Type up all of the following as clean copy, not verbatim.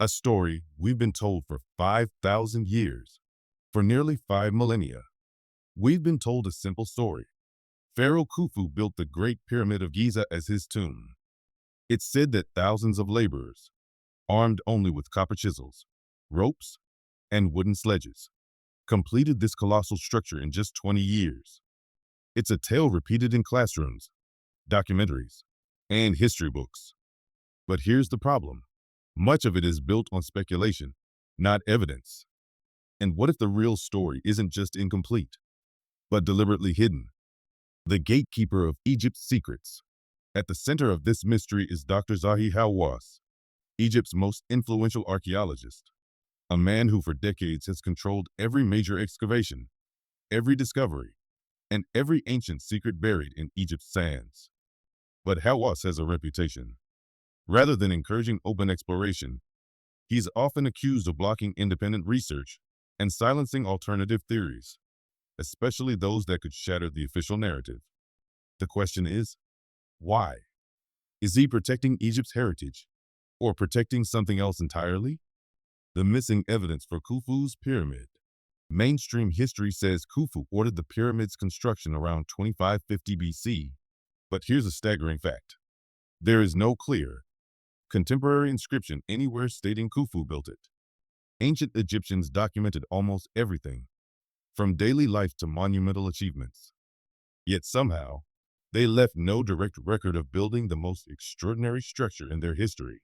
A story we've been told for 5,000 years. For nearly 5 millennia, we've been told a simple story. Pharaoh Khufu built the Great Pyramid of Giza as his tomb. It's said that thousands of laborers, armed only with copper chisels, ropes, and wooden sledges, completed this colossal structure in just 20 years. It's a tale repeated in classrooms, documentaries, and history books. But here's the problem. Much of it is built on speculation, not evidence. And what if the real story isn't just incomplete, but deliberately hidden? The gatekeeper of Egypt's secrets. At the center of this mystery is Dr. Zahi Hawass, Egypt's most influential archaeologist, a man who for decades has controlled every major excavation, every discovery, and every ancient secret buried in Egypt's sands. But Hawass has a reputation. Rather than encouraging open exploration, he's often accused of blocking independent research and silencing alternative theories, especially those that could shatter the official narrative. The question is, why? Is he protecting Egypt's heritage or protecting something else entirely? The missing evidence for Khufu's pyramid. Mainstream history says Khufu ordered the pyramid's construction around 2550 BC, but here's a staggering fact. There is no clear, contemporary inscription anywhere stating Khufu built it. Ancient Egyptians documented almost everything, from daily life to monumental achievements. Yet somehow, they left no direct record of building the most extraordinary structure in their history.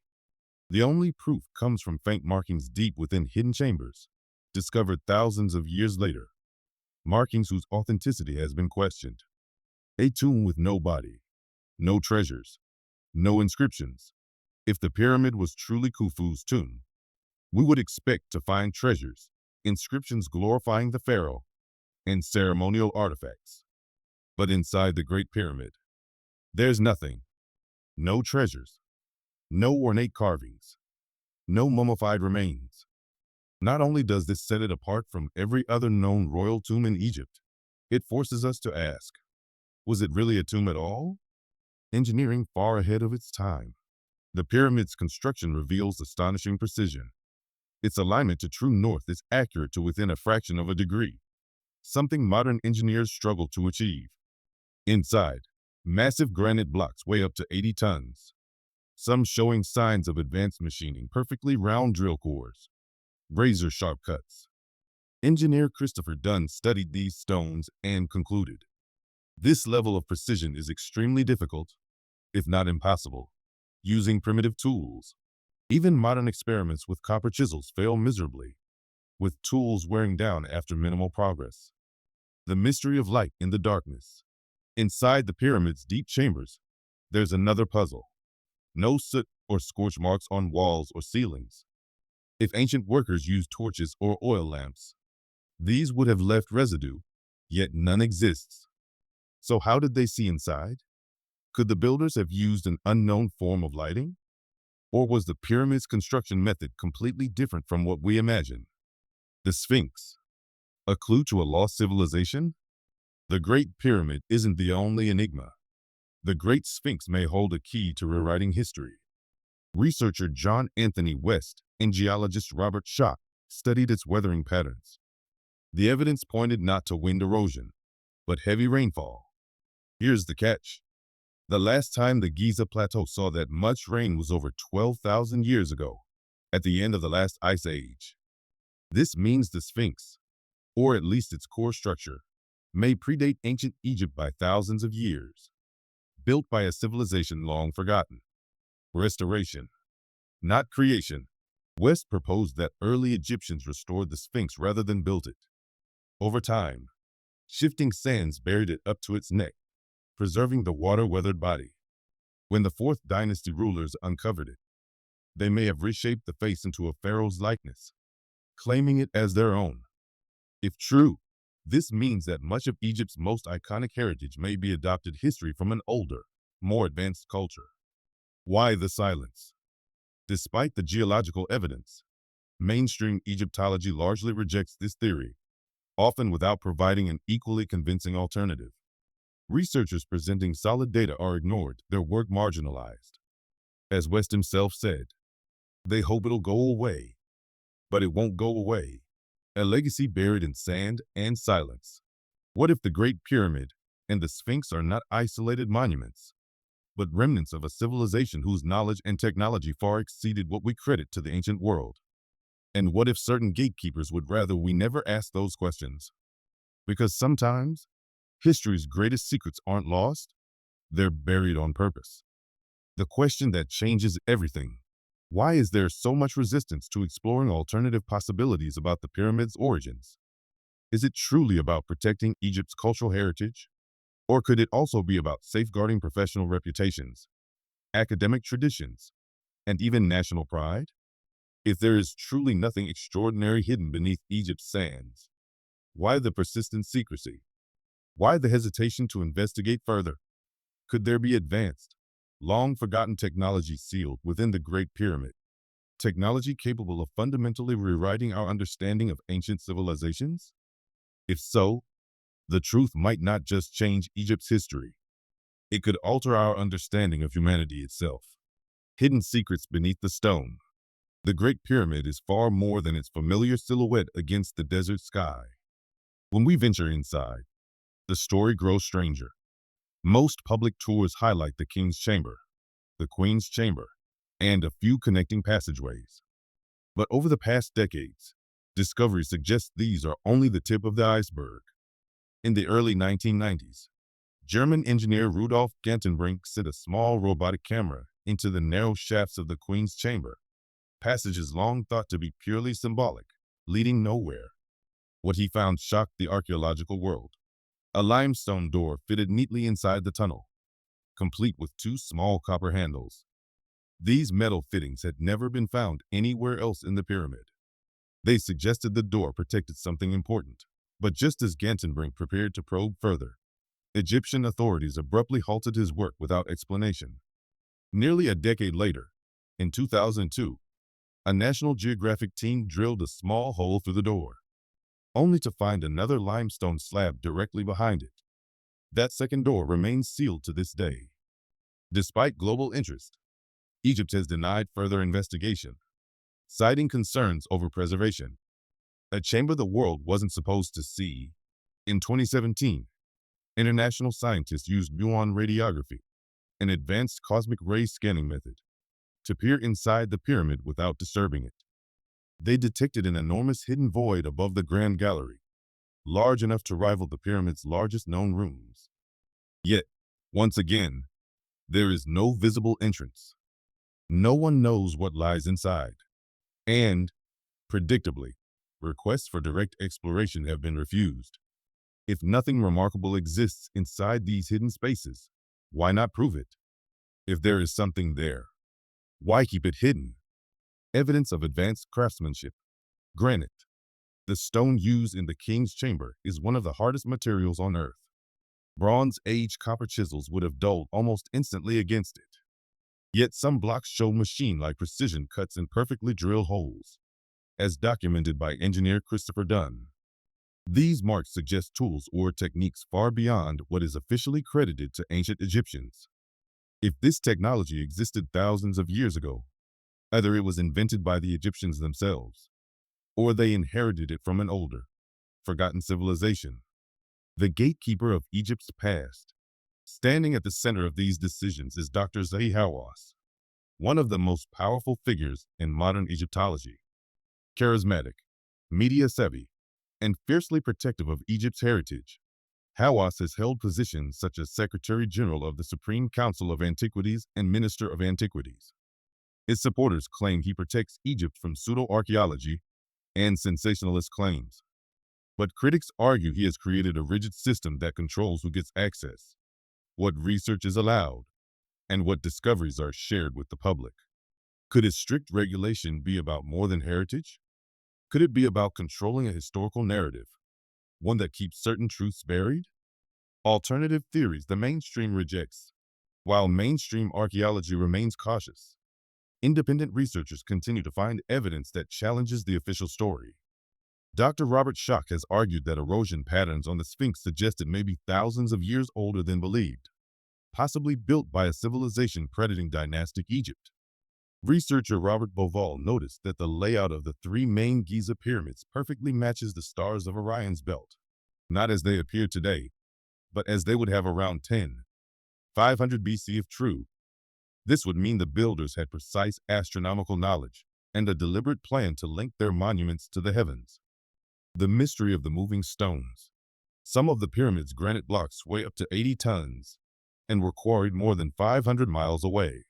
The only proof comes from faint markings deep within hidden chambers, discovered thousands of years later, markings whose authenticity has been questioned. A tomb with no body, no treasures, no inscriptions. If the pyramid was truly Khufu's tomb, we would expect to find treasures, inscriptions glorifying the pharaoh, and ceremonial artifacts. But inside the Great Pyramid, there's nothing. No treasures, no ornate carvings, no mummified remains. Not only does this set it apart from every other known royal tomb in Egypt, it forces us to ask, was it really a tomb at all? Engineering far ahead of its time. The pyramid's construction reveals astonishing precision. Its alignment to true north is accurate to within a fraction of a degree, something modern engineers struggle to achieve. Inside, massive granite blocks weigh up to 80 tons, some showing signs of advanced machining, perfectly round drill cores, razor-sharp cuts. Engineer Christopher Dunn studied these stones and concluded, this level of precision is extremely difficult, if not impossible, using primitive tools. Even modern experiments with copper chisels fail miserably, with tools wearing down after minimal progress. The mystery of light in the darkness. Inside the pyramid's deep chambers, there's another puzzle. No soot or scorch marks on walls or ceilings. If ancient workers used torches or oil lamps, these would have left residue, yet none exists. So how did they see inside? Could the builders have used an unknown form of lighting? Or was the pyramid's construction method completely different from what we imagine? The Sphinx. A clue to a lost civilization? The Great Pyramid isn't the only enigma. The Great Sphinx may hold a key to rewriting history. Researcher John Anthony West and geologist Robert Schoch studied its weathering patterns. The evidence pointed not to wind erosion, but heavy rainfall. Here's the catch. The last time the Giza Plateau saw that much rain was over 12,000 years ago, at the end of the last ice age. This means the Sphinx, or at least its core structure, may predate ancient Egypt by thousands of years. Built by a civilization long forgotten. Restoration, not creation. West proposed that early Egyptians restored the Sphinx rather than built it. Over time, shifting sands buried it up to its neck, preserving the water-weathered body. When the Fourth Dynasty rulers uncovered it, they may have reshaped the face into a pharaoh's likeness, claiming it as their own. If true, this means that much of Egypt's most iconic heritage may be adopted history from an older, more advanced culture. Why the silence? Despite the geological evidence, mainstream Egyptology largely rejects this theory, often without providing an equally convincing alternative. Researchers presenting solid data are ignored, their work marginalized. As West himself said, They hope it'll go away, but it won't go away. A legacy buried in sand and silence. What if the Great Pyramid and the Sphinx are not isolated monuments, but remnants of a civilization whose knowledge and technology far exceeded what we credit to the ancient world? And what if certain gatekeepers would rather we never ask those questions? Because sometimes history's greatest secrets aren't lost, they're buried on purpose. The question that changes everything. Why is there so much resistance to exploring alternative possibilities about the pyramid's origins? Is it truly about protecting Egypt's cultural heritage? Or could it also be about safeguarding professional reputations, academic traditions, and even national pride? If there is truly nothing extraordinary hidden beneath Egypt's sands, why the persistent secrecy? Why the hesitation to investigate further? Could there be advanced, long-forgotten technology sealed within the Great Pyramid? Technology capable of fundamentally rewriting our understanding of ancient civilizations? If so, the truth might not just change Egypt's history. It could alter our understanding of humanity itself. Hidden secrets beneath the stone. The Great Pyramid is far more than its familiar silhouette against the desert sky. When we venture inside, the story grows stranger. Most public tours highlight the King's Chamber, the Queen's Chamber, and a few connecting passageways. But over the past decades, discovery suggests these are only the tip of the iceberg. In the early 1990s, German engineer Rudolf Gantenbrink sent a small robotic camera into the narrow shafts of the Queen's Chamber, passages long thought to be purely symbolic, leading nowhere. What he found shocked the archaeological world. A limestone door fitted neatly inside the tunnel, complete with two small copper handles. These metal fittings had never been found anywhere else in the pyramid. They suggested the door protected something important. But just as Gantenbrink prepared to probe further, Egyptian authorities abruptly halted his work without explanation. Nearly a decade later, in 2002, a National Geographic team drilled a small hole through the door, only to find another limestone slab directly behind it. That second door remains sealed to this day. Despite global interest, Egypt has denied further investigation, citing concerns over preservation. A chamber the world wasn't supposed to see. In 2017, international scientists used muon radiography, an advanced cosmic ray scanning method, to peer inside the pyramid without disturbing it. They detected an enormous hidden void above the Grand Gallery, large enough to rival the pyramid's largest known rooms. Yet, once again, there is no visible entrance. No one knows what lies inside. And, predictably, requests for direct exploration have been refused. If nothing remarkable exists inside these hidden spaces, why not prove it? If there is something there, why keep it hidden? Evidence of advanced craftsmanship. Granite. The stone used in the King's Chamber is one of the hardest materials on Earth. Bronze Age copper chisels would have dulled almost instantly against it. Yet some blocks show machine-like precision cuts and perfectly drilled holes, as documented by engineer Christopher Dunn. These marks suggest tools or techniques far beyond what is officially credited to ancient Egyptians. If this technology existed thousands of years ago, either it was invented by the Egyptians themselves, or they inherited it from an older, forgotten civilization. The gatekeeper of Egypt's past. Standing at the center of these decisions is Dr. Zahi Hawass, one of the most powerful figures in modern Egyptology. Charismatic, media-savvy, and fiercely protective of Egypt's heritage, Hawass has held positions such as Secretary General of the Supreme Council of Antiquities and Minister of Antiquities. His supporters claim he protects Egypt from pseudo-archaeology and sensationalist claims. But critics argue he has created a rigid system that controls who gets access, what research is allowed, and what discoveries are shared with the public. Could his strict regulation be about more than heritage? Could it be about controlling a historical narrative, one that keeps certain truths buried? Alternative theories the mainstream rejects. While mainstream archaeology remains cautious, independent researchers continue to find evidence that challenges the official story. Dr. Robert Schoch has argued that erosion patterns on the Sphinx suggest it may be thousands of years older than believed, possibly built by a civilization predating dynastic Egypt. Researcher Robert Bauval noticed that the layout of the three main Giza pyramids perfectly matches the stars of Orion's belt, not as they appear today, but as they would have around 500 BC if true. This would mean the builders had precise astronomical knowledge and a deliberate plan to link their monuments to the heavens. The mystery of the moving stones. Some of the pyramid's granite blocks weigh up to 80 tons and were quarried more than 500 miles away.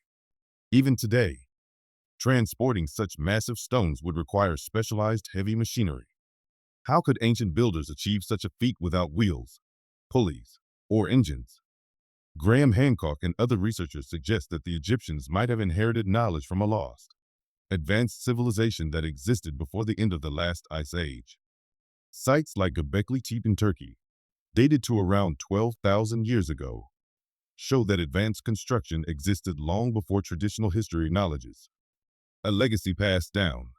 Even today, transporting such massive stones would require specialized heavy machinery. How could ancient builders achieve such a feat without wheels, pulleys, or engines? Graham Hancock and other researchers suggest that the Egyptians might have inherited knowledge from a lost, advanced civilization that existed before the end of the last ice age. Sites like Göbekli Tepe in Turkey, dated to around 12,000 years ago, show that advanced construction existed long before traditional history acknowledges. A legacy passed down.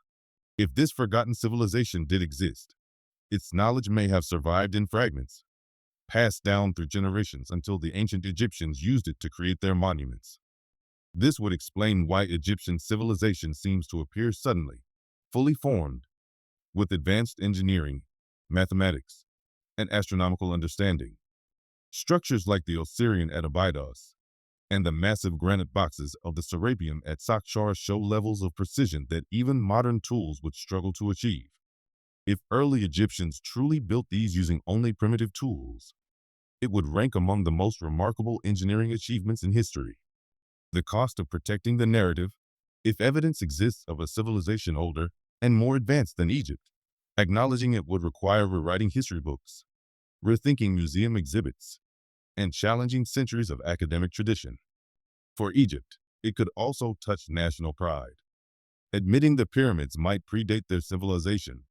If this forgotten civilization did exist, its knowledge may have survived in fragments, passed down through generations until the ancient Egyptians used it to create their monuments. This would explain why Egyptian civilization seems to appear suddenly, fully formed, with advanced engineering, mathematics, and astronomical understanding. Structures like the Osirian at Abydos and the massive granite boxes of the Serapeum at Saqqara show levels of precision that even modern tools would struggle to achieve. If early Egyptians truly built these using only primitive tools, it would rank among the most remarkable engineering achievements in history. The cost of protecting the narrative. If evidence exists of a civilization older and more advanced than Egypt, acknowledging it would require rewriting history books, rethinking museum exhibits, and challenging centuries of academic tradition. For Egypt, it could also touch national pride. Admitting the pyramids might predate their civilization,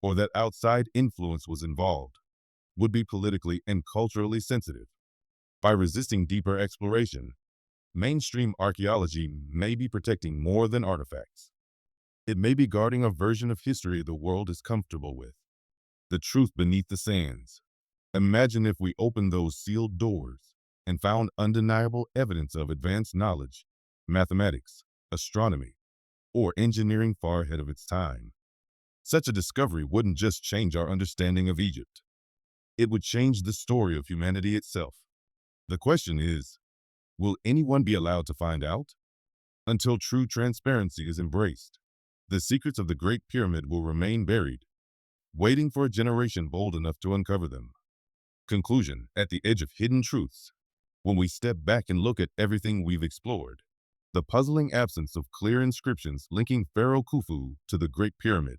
or that outside influence was involved, would be politically and culturally sensitive. By resisting deeper exploration, mainstream archaeology may be protecting more than artifacts. It may be guarding a version of history the world is comfortable with. The truth beneath the sands. Imagine if we opened those sealed doors and found undeniable evidence of advanced knowledge, mathematics, astronomy, or engineering far ahead of its time. Such a discovery wouldn't just change our understanding of Egypt. It would change the story of humanity itself. The question is, will anyone be allowed to find out? Until true transparency is embraced, the secrets of the Great Pyramid will remain buried, waiting for a generation bold enough to uncover them. Conclusion. At the edge of hidden truths, when we step back and look at everything we've explored, the puzzling absence of clear inscriptions linking Pharaoh Khufu to the Great Pyramid,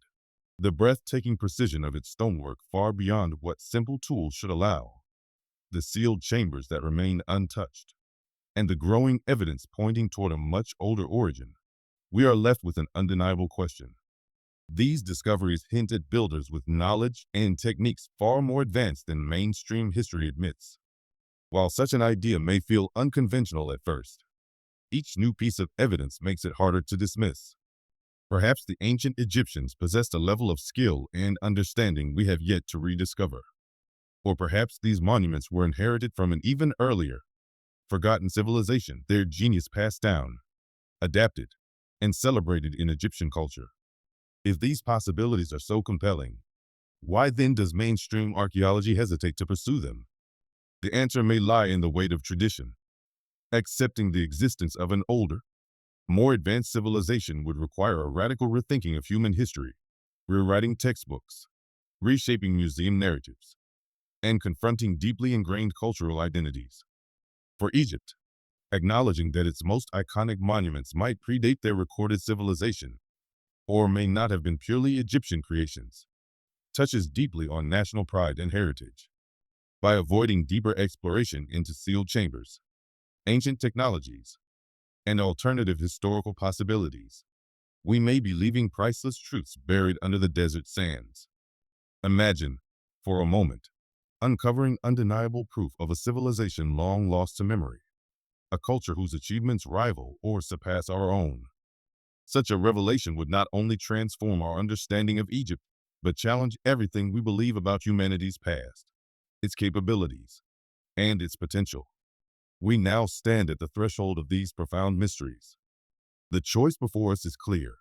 the breathtaking precision of its stonework far beyond what simple tools should allow, the sealed chambers that remain untouched, and the growing evidence pointing toward a much older origin, we are left with an undeniable question. These discoveries hint at builders with knowledge and techniques far more advanced than mainstream history admits. While such an idea may feel unconventional at first, each new piece of evidence makes it harder to dismiss. Perhaps the ancient Egyptians possessed a level of skill and understanding we have yet to rediscover. Or perhaps these monuments were inherited from an even earlier, forgotten civilization, their genius passed down, adapted, and celebrated in Egyptian culture. If these possibilities are so compelling, why then does mainstream archaeology hesitate to pursue them? The answer may lie in the weight of tradition. Accepting the existence of an older, more advanced civilization would require a radical rethinking of human history, rewriting textbooks, reshaping museum narratives, and confronting deeply ingrained cultural identities. For Egypt, acknowledging that its most iconic monuments might predate their recorded civilization, or may not have been purely Egyptian creations, touches deeply on national pride and heritage. By avoiding deeper exploration into sealed chambers, ancient technologies, and alternative historical possibilities, we may be leaving priceless truths buried under the desert sands. Imagine, for a moment, uncovering undeniable proof of a civilization long lost to memory, a culture whose achievements rival or surpass our own. Such a revelation would not only transform our understanding of Egypt, but challenge everything we believe about humanity's past, its capabilities, and its potential. We now stand at the threshold of these profound mysteries, The choice before us is clear.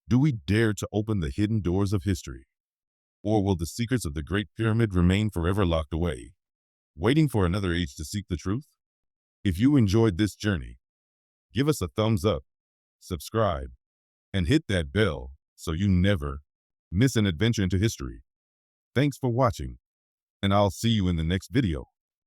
Do we dare to open the hidden doors of history? Or will the secrets of the Great Pyramid remain forever locked away, waiting for another age to seek the truth? If you enjoyed this journey, give us a thumbs up, subscribe, and hit that bell so you never miss an adventure into history. Thanks for watching, and I'll see you in the next video.